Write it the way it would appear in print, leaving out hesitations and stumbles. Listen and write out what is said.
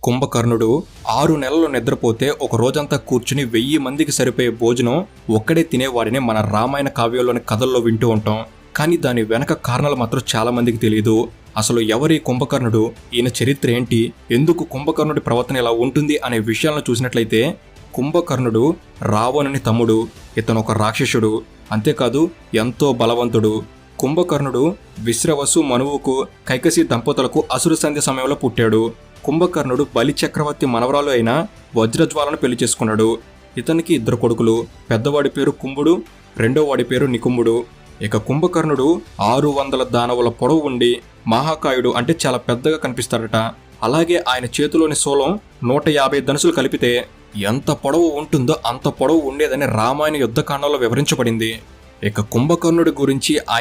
కుంభకర్ణుడు 6 నెలలు నిద్రపోతే ఒక రోజంతా కూర్చుని 1000 మందికి సరిపోయే భోజనం ఒక్కడే తినేవాడిని మన రామాయణ కావ్యంలోని కథల్లో వింటూ ఉంటాం. కానీ దాని వెనక కారణాలు మాత్రం చాలా మందికి తెలియదు. అసలు ఎవరి కుంభకర్ణుడు, ఈయన చరిత్ర ఏంటి, ఎందుకు కుంభకర్ణుడి ప్రవర్తన ఇలా ఉంటుంది అనే విషయాలను చూసినట్లయితే కుంభకర్ణుడు రావణుని తమ్ముడు. ఇతను ఒక రాక్షసుడు, అంతేకాదు ఎంతో బలవంతుడు. కుంభకర్ణుడు విశ్రవసు, మనువుకు, కైకసి దంపతులకు అసుర సంధ్య సమయంలో పుట్టాడు. కుంభకర్ణుడు బలి చక్రవర్తి మనవరాలు అయిన వజ్రజ్వాలను పెళ్లి చేసుకున్నాడు. ఇతనికి 2 కొడుకులు. పెద్దవాడి పేరు కుంభుడు, రెండోవాడి పేరు నికుంభుడు. ఇక కుంభకర్ణుడు 600 దానవుల పొడవు ఉండి మహాకాయుడు, అంటే చాలా పెద్దగా కనిపిస్తాడట. అలాగే ఆయన చేతిలోని శూలం 150 ధనుసులు కలిపితే ఎంత పొడవు ఉంటుందో అంత పొడవు ఉండేదని రామాయణ యుద్ధకాండంలో వివరించబడింది. ఇక కుంభకర్ణుడి గురించి ఆయన